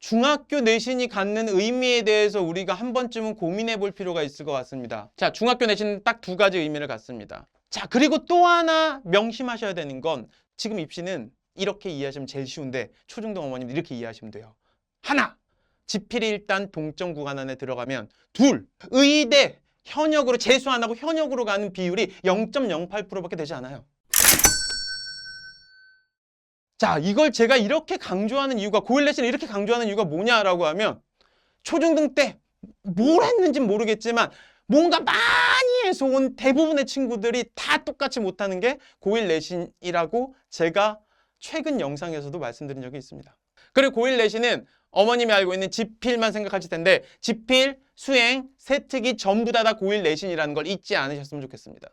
중학교 내신이 갖는 의미에 대해서 우리가 한 번쯤은 고민해 볼 필요가 있을 것 같습니다. 자, 중학교 내신은 딱 두 가지 의미를 갖습니다. 자, 그리고 또 하나 명심하셔야 되는 건 지금 입시는 이렇게 이해하시면 제일 쉬운데 초중등 어머님 이렇게 이해하시면 돼요. 하나, 지필이 일단 동점 구간 안에 들어가면 둘, 의대 현역으로 재수 안 하고 현역으로 가는 비율이 0.08%밖에 되지 않아요. 자, 이걸 제가 이렇게 강조하는 이유가, 고1 내신을 이렇게 강조하는 이유가 뭐냐라고 하면 초중등 때 뭘 했는지는 모르겠지만 뭔가 많이 해서 온 대부분의 친구들이 다 똑같이 못하는 게 고1 내신이라고 제가 최근 영상에서도 말씀드린 적이 있습니다. 그리고 고1 내신은 어머님이 알고 있는 지필만 생각하실 텐데 지필, 수행, 세특이 전부 다 고1 내신이라는 걸 잊지 않으셨으면 좋겠습니다.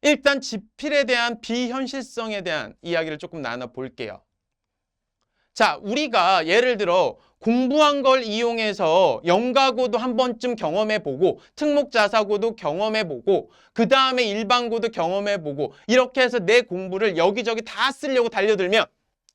일단 지필에 대한 비현실성에 대한 이야기를 조금 나눠볼게요. 자, 우리가 예를 들어 공부한 걸 이용해서 영가고도 한 번쯤 경험해보고 특목자사고도 경험해보고 그 다음에 일반고도 경험해보고 이렇게 해서 내 공부를 여기저기 다 쓰려고 달려들면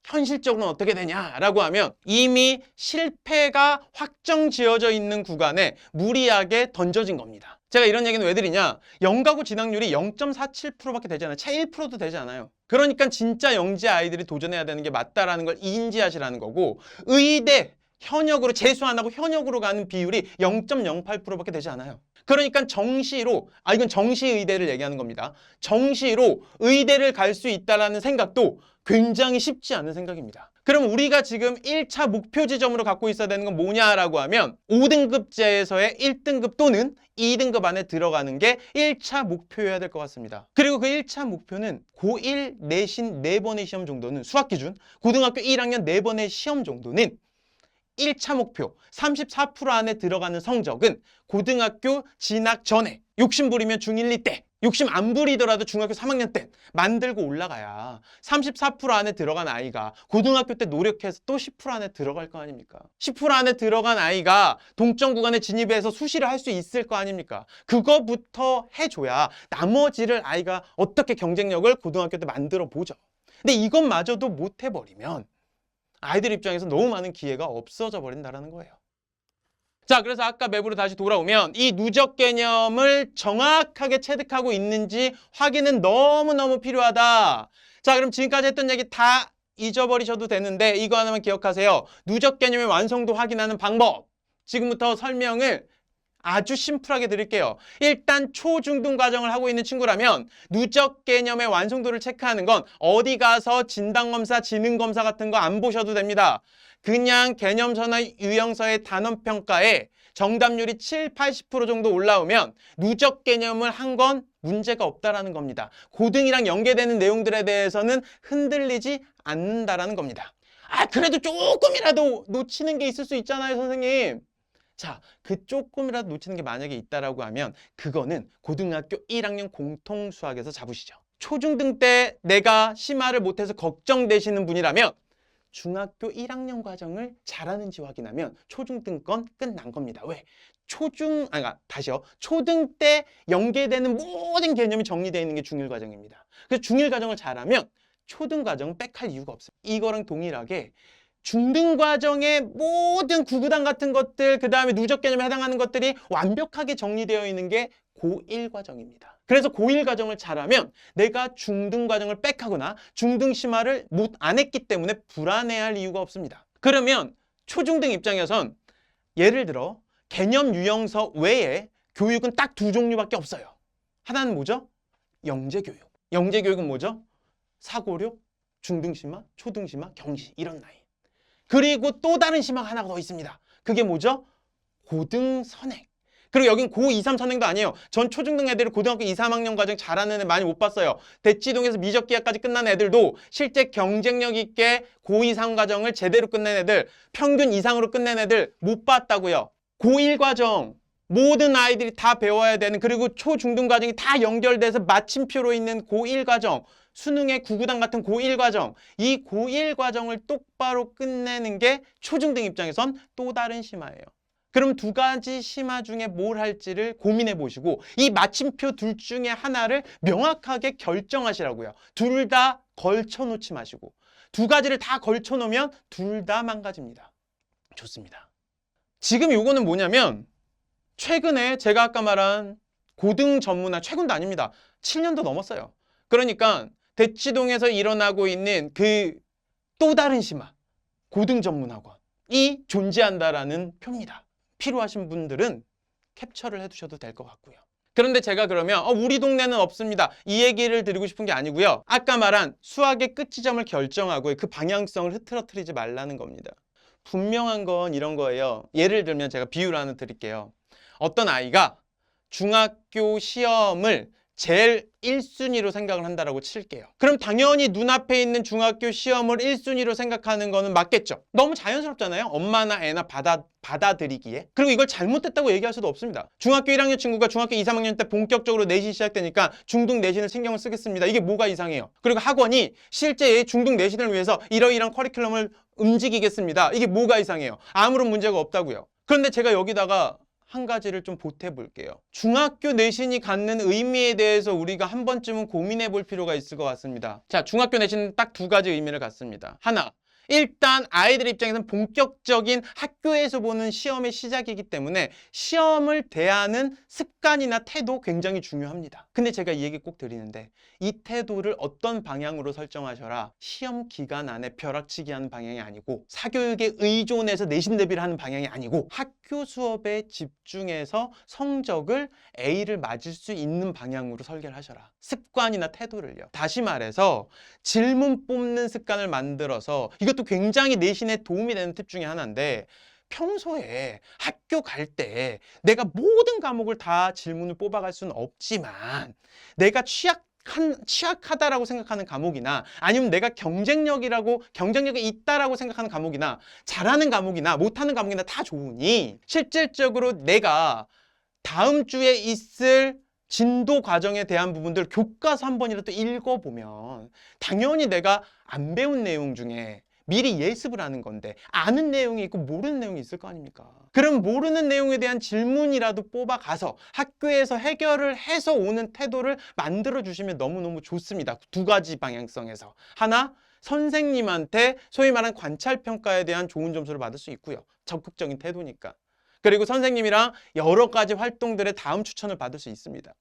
현실적으로는 어떻게 되냐라고 하면 이미 실패가 확정 지어져 있는 구간에 무리하게 던져진 겁니다. 제가 이런 얘기는 왜 드리냐? 영가고 진학률이 0.47%밖에 되지 않아요. 채 1%도 되지 않아요. 그러니까 진짜 영재 아이들이 도전해야 되는 게 맞다라는 걸 인지하시라는 거고, 의대 현역으로 재수 안 하고 현역으로 가는 비율이 0.08%밖에 되지 않아요. 그러니까 정시로, 이건 정시의대를 얘기하는 겁니다. 정시로 의대를 갈 수 있다는 생각도 굉장히 쉽지 않은 생각입니다. 그럼 우리가 지금 1차 목표 지점으로 갖고 있어야 되는 건 뭐냐라고 하면 5등급제에서의 1등급 또는 2등급 안에 들어가는 게 1차 목표여야 될 것 같습니다. 그리고 그 1차 목표는 고1 내신 4번의 시험 정도는 수학 기준, 고등학교 1학년 4번의 시험 정도는 1차 목표 34% 안에 들어가는 성적은 고등학교 진학 전에 욕심 부리면 중1, 2 때, 욕심 안 부리더라도 중학교 3학년 때 만들고 올라가야 34% 안에 들어간 아이가 고등학교 때 노력해서 또 10% 안에 들어갈 거 아닙니까? 10% 안에 들어간 아이가 동점 구간에 진입해서 수시를 할 수 있을 거 아닙니까? 그거부터 해줘야 나머지를 아이가 어떻게 경쟁력을 고등학교 때 만들어 보죠. 근데 이것마저도 못 해버리면 아이들 입장에서 너무 많은 기회가 없어져 버린다는 거예요. 자, 그래서 아까 맵으로 다시 돌아오면 이 누적 개념을 정확하게 체득하고 있는지 확인은 너무너무 필요하다. 자, 그럼 지금까지 했던 얘기 다 잊어버리셔도 되는데 이거 하나만 기억하세요. 누적 개념의 완성도 확인하는 방법. 지금부터 설명을 아주 심플하게 드릴게요. 일단 초중등 과정을 하고 있는 친구라면 누적 개념의 완성도를 체크하는 건 어디 가서 진단검사, 지능검사 같은 거 안 보셔도 됩니다. 그냥 개념서나 유형서의 단원평가에 정답률이 7, 80% 정도 올라오면 누적 개념을 한 건 문제가 없다라는 겁니다. 고등이랑 연계되는 내용들에 대해서는 흔들리지 않는다라는 겁니다. 그래도 조금이라도 놓치는 게 있을 수 있잖아요, 선생님. 자, 그 조금이라도 놓치는 게 만약에 있다라고 하면 그거는 고등학교 1학년 공통수학에서 잡으시죠. 초중등 때 내가 심화를 못해서 걱정되시는 분이라면 중학교 1학년 과정을 잘하는지 확인하면 초중등 건 끝난 겁니다. 왜? 초등 때 연계되는 모든 개념이 정리되어 있는 게 중1 과정입니다. 그래서 중1 과정을 잘하면 초등 과정은 빽할 이유가 없어요. 이거랑 동일하게 중등 과정의 모든 구구단 같은 것들, 그 다음에 누적 개념에 해당하는 것들이 완벽하게 정리되어 있는 게 고1 과정입니다. 그래서 고1 과정을 잘하면 내가 중등 과정을 빽하거나 중등 심화를 안 했기 때문에 불안해할 이유가 없습니다. 그러면 초중등 입장에선 예를 들어 개념 유형서 외에 교육은 딱 두 종류밖에 없어요. 하나는 뭐죠? 영재교육. 영재교육은 뭐죠? 사고력, 중등 심화, 초등 심화, 경시 이런 라인. 그리고 또 다른 심화가 하나가 더 있습니다. 그게 뭐죠? 고등 선행. 그리고 여긴 고 2, 3 선행도 아니에요. 전 초중등 애들을 고등학교 2, 3학년 과정 잘하는 애 많이 못 봤어요. 대치동에서 미적기하까지 끝난 애들도 실제 경쟁력 있게 고 2, 3 과정을 제대로 끝낸 애들, 평균 이상으로 끝낸 애들 못 봤다고요. 고1 과정 모든 아이들이 다 배워야 되는, 그리고 초중등 과정이 다 연결돼서 마침표로 있는 고1 과정, 수능의 구구단 같은 고1 과정, 이 고1 과정을 똑바로 끝내는 게 초중등 입장에선 또 다른 심화예요. 그럼 두 가지 심화 중에 뭘 할지를 고민해 보시고 이 마침표 둘 중에 하나를 명확하게 결정하시라고요. 둘 다 걸쳐 놓지 마시고, 두 가지를 다 걸쳐 놓으면 둘 다 망가집니다. 좋습니다. 지금 요거는 뭐냐면 최근에 제가 아까 말한 고등 전문화, 최근도 아닙니다. 7년도 넘었어요. 그러니까 대치동에서 일어나고 있는 그 또 다른 심화, 고등 전문학원이 존재한다라는 표입니다. 필요하신 분들은 캡처를 해두셔도 될 것 같고요. 그런데 제가 그러면 우리 동네는 없습니다, 이 얘기를 드리고 싶은 게 아니고요. 아까 말한 수학의 끝지점을 결정하고 그 방향성을 흐트러뜨리지 말라는 겁니다. 분명한 건 이런 거예요. 예를 들면 제가 비유를 하나 드릴게요. 어떤 아이가 중학교 시험을 제일 1순위로 생각을 한다라고 칠게요. 그럼 당연히 눈앞에 있는 중학교 시험을 1순위로 생각하는 거는 맞겠죠. 너무 자연스럽잖아요. 엄마나 애나 받아들이기에. 그리고 이걸 잘못됐다고 얘기할 수도 없습니다. 중학교 1학년 친구가 중학교 2, 3학년 때 본격적으로 내신 시작되니까 중등 내신을 신경을 쓰겠습니다. 이게 뭐가 이상해요? 그리고 학원이 실제 중등 내신을 위해서 이러이러한 커리큘럼을 움직이겠습니다. 이게 뭐가 이상해요? 아무런 문제가 없다고요. 그런데 제가 여기다가 한 가지를 좀 보태 볼게요. 중학교 내신이 갖는 의미에 대해서 우리가 한 번쯤은 고민해 볼 필요가 있을 것 같습니다. 자, 중학교 내신은 딱 두 가지 의미를 갖습니다. 하나, 일단 아이들 입장에서는 본격적인 학교에서 보는 시험의 시작이기 때문에 시험을 대하는 습관이나 태도 굉장히 중요합니다. 근데 제가 이 얘기 꼭 드리는데 이 태도를 어떤 방향으로 설정하셔라. 시험 기간 안에 벼락치기 하는 방향이 아니고 사교육에 의존해서 내신 대비를 하는 방향이 아니고 학교 수업에 집중해서 성적을 A를 맞을 수 있는 방향으로 설계를 하셔라. 습관이나 태도를요. 다시 말해서 질문 뽑는 습관을 만들어서, 이것도 굉장히 내신에 도움이 되는 팁 중에 하나인데, 평소에 학교 갈 때 내가 모든 과목을 다 질문을 뽑아갈 수는 없지만 내가 취약하다라고 생각하는 과목이나 아니면 내가 경쟁력이 있다라고 생각하는 과목이나 잘하는 과목이나 못하는 과목이나 다 좋으니 실질적으로 내가 다음 주에 있을 진도 과정에 대한 부분들 교과서 한 번이라도 읽어보면 당연히 내가 안 배운 내용 중에 미리 예습을 하는 건데 아는 내용이 있고 모르는 내용이 있을 거 아닙니까? 그럼 모르는 내용에 대한 질문이라도 뽑아가서 학교에서 해결을 해서 오는 태도를 만들어 주시면 너무너무 좋습니다. 두 가지 방향성에서. 하나, 선생님한테 소위 말하는 관찰평가에 대한 좋은 점수를 받을 수 있고요. 적극적인 태도니까. 그리고 선생님이랑 여러 가지 활동들의 다음 추천을 받을 수 있습니다.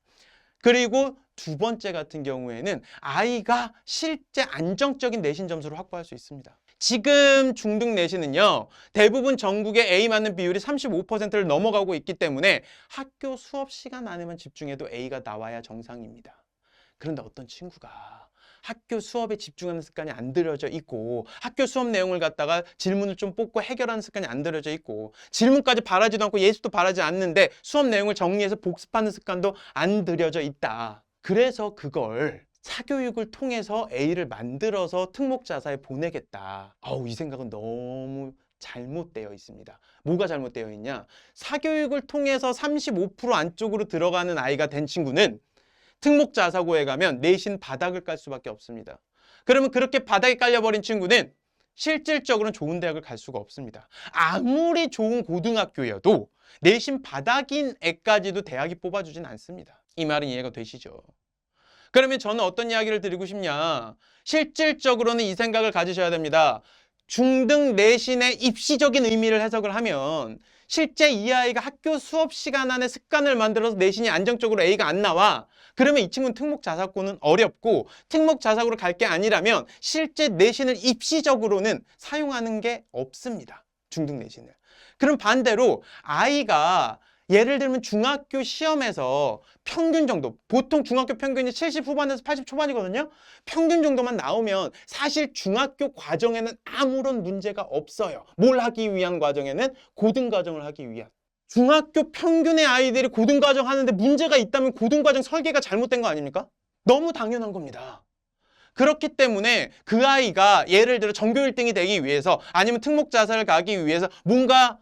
그리고 두 번째 같은 경우에는 아이가 실제 안정적인 내신 점수를 확보할 수 있습니다. 지금 중등 내신은요, 대부분 전국의 A 맞는 비율이 35%를 넘어가고 있기 때문에 학교 수업 시간 안에만 집중해도 A가 나와야 정상입니다. 그런데 어떤 친구가 학교 수업에 집중하는 습관이 안 들여져 있고 학교 수업 내용을 갖다가 질문을 좀 뽑고 해결하는 습관이 안 들여져 있고 질문까지 바라지도 않고 예습도 바라지 않는데 수업 내용을 정리해서 복습하는 습관도 안 들여져 있다. 그래서 그걸 사교육을 통해서 A를 만들어서 특목자사에 보내겠다. 이 생각은 너무 잘못되어 있습니다. 뭐가 잘못되어 있냐? 사교육을 통해서 35% 안쪽으로 들어가는 아이가 된 친구는 특목자사고에 가면 내신 바닥을 깔 수밖에 없습니다. 그러면 그렇게 바닥에 깔려버린 친구는 실질적으로는 좋은 대학을 갈 수가 없습니다. 아무리 좋은 고등학교여도 내신 바닥인 애까지도 대학이 뽑아주진 않습니다. 이 말은 이해가 되시죠? 그러면 저는 어떤 이야기를 드리고 싶냐? 실질적으로는 이 생각을 가지셔야 됩니다. 중등 내신의 입시적인 의미를 해석을 하면 실제 이 아이가 학교 수업 시간 안에 습관을 만들어서 내신이 안정적으로 A가 안 나와. 그러면 이 친구는 특목자사고는 어렵고 특목자사고로 갈 게 아니라면 실제 내신을 입시적으로는 사용하는 게 없습니다. 중등 내신을. 그럼 반대로 아이가 예를 들면 중학교 시험에서 평균 정도, 보통 중학교 평균이 70 후반에서 80 초반이거든요. 평균 정도만 나오면 사실 중학교 과정에는 아무런 문제가 없어요. 뭘 하기 위한 과정에는 고등과정을 하기 위한. 중학교 평균의 아이들이 고등과정 하는데 문제가 있다면 고등과정 설계가 잘못된 거 아닙니까? 너무 당연한 겁니다. 그렇기 때문에 그 아이가 예를 들어 전교 1등이 되기 위해서 아니면 특목자사를 가기 위해서 뭔가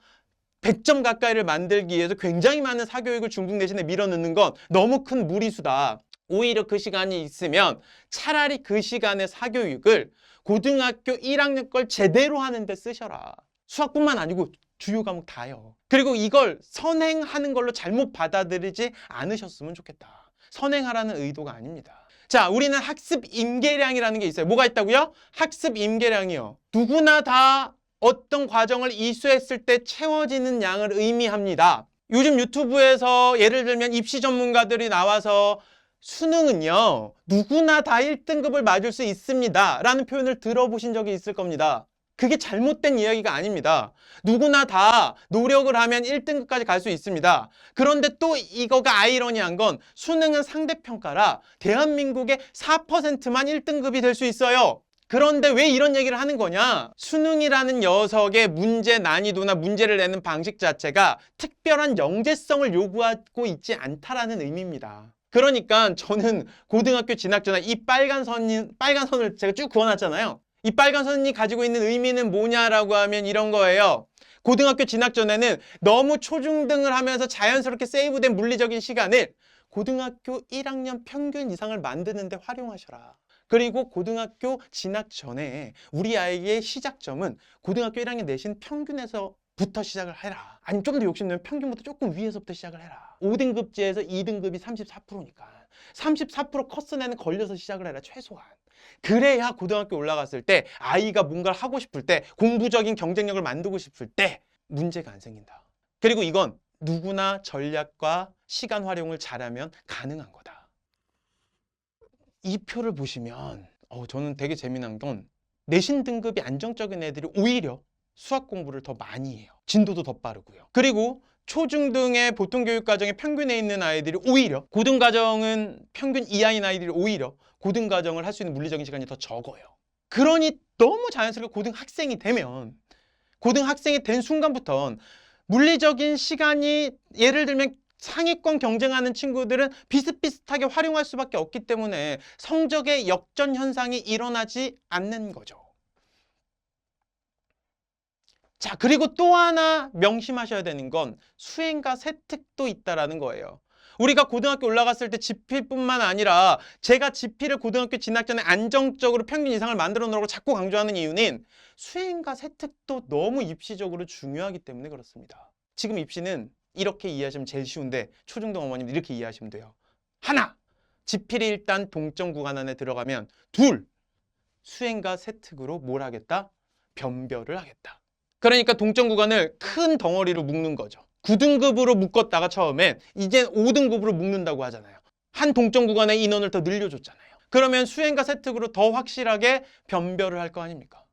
100점 가까이를 만들기 위해서 굉장히 많은 사교육을 중등 내신에 밀어넣는 건 너무 큰 무리수다. 오히려 그 시간이 있으면 차라리 그 시간의 사교육을 고등학교 1학년 걸 제대로 하는 데 쓰셔라. 수학뿐만 아니고 주요 과목 다요. 그리고 이걸 선행하는 걸로 잘못 받아들이지 않으셨으면 좋겠다. 선행하라는 의도가 아닙니다. 자, 우리는 학습 임계량이라는 게 있어요. 뭐가 있다고요? 학습 임계량이요. 누구나 다 어떤 과정을 이수했을 때 채워지는 양을 의미합니다. 요즘 유튜브에서 예를 들면 입시 전문가들이 나와서 수능은요, 누구나 다 1등급을 맞을 수 있습니다 라는 표현을 들어보신 적이 있을 겁니다. 그게 잘못된 이야기가 아닙니다. 누구나 다 노력을 하면 1등급까지 갈 수 있습니다. 그런데 또 이거가 아이러니한 건 수능은 상대평가라 대한민국의 4%만 1등급이 될 수 있어요. 그런데 왜 이런 얘기를 하는 거냐? 수능이라는 녀석의 문제 난이도나 문제를 내는 방식 자체가 특별한 영재성을 요구하고 있지 않다라는 의미입니다. 그러니까 저는 고등학교 진학 전에 이 빨간 선을 제가 쭉 그어놨잖아요. 이 빨간 선이 가지고 있는 의미는 뭐냐라고 하면 이런 거예요. 고등학교 진학 전에는 너무 초중등을 하면서 자연스럽게 세이브된 물리적인 시간을 고등학교 1학년 평균 이상을 만드는 데 활용하셔라. 그리고 고등학교 진학 전에 우리 아이의 시작점은 고등학교 1학년 내신 평균에서부터 시작을 해라. 아니면 좀 더 욕심내면 평균보다 조금 위에서부터 시작을 해라. 5등급제에서 2등급이 34%니까 34% 커스내는 걸려서 시작을 해라. 최소한. 그래야 고등학교 올라갔을 때 아이가 뭔가를 하고 싶을 때 공부적인 경쟁력을 만들고 싶을 때 문제가 안 생긴다. 그리고 이건 누구나 전략과 시간 활용을 잘하면 가능한 거다. 이 표를 보시면 저는 되게 재미난 건 내신 등급이 안정적인 애들이 오히려 수학 공부를 더 많이 해요. 진도도 더 빠르고요. 그리고 초중등의 보통교육과정의 평균에 있는 아이들이 오히려 고등과정은 평균 이하인 아이들이 오히려 고등과정을 할 수 있는 물리적인 시간이 더 적어요. 그러니 너무 자연스럽게 고등학생이 된 순간부터는 물리적인 시간이 예를 들면 상위권 경쟁하는 친구들은 비슷비슷하게 활용할 수밖에 없기 때문에 성적의 역전 현상이 일어나지 않는 거죠. 자, 그리고 또 하나 명심하셔야 되는 건 수행과 세특도 있다라는 거예요. 우리가 고등학교 올라갔을 때 지필뿐만 아니라 제가 지필을 고등학교 진학 전에 안정적으로 평균 이상을 만들어 놓으라고 자꾸 강조하는 이유는 수행과 세특도 너무 입시적으로 중요하기 때문에 그렇습니다. 지금 입시는 이렇게 이해하시면 제일 쉬운데 초중등 어머님 이렇게 이해하시면 돼요. 하나, 지필이 일단 동점 구간 안에 들어가면 둘, 수행과 세특으로 뭘 하겠다? 변별을 하겠다. 그러니까 동점 구간을 큰 덩어리로 묶는 거죠. 9등급으로 묶었다가 처음엔 이제 5등급으로 묶는다고 하잖아요. 한 동점 구간의 인원을 더 늘려줬잖아요. 그러면 수행과 세특으로 더 확실하게 변별을 할 거 아닙니까?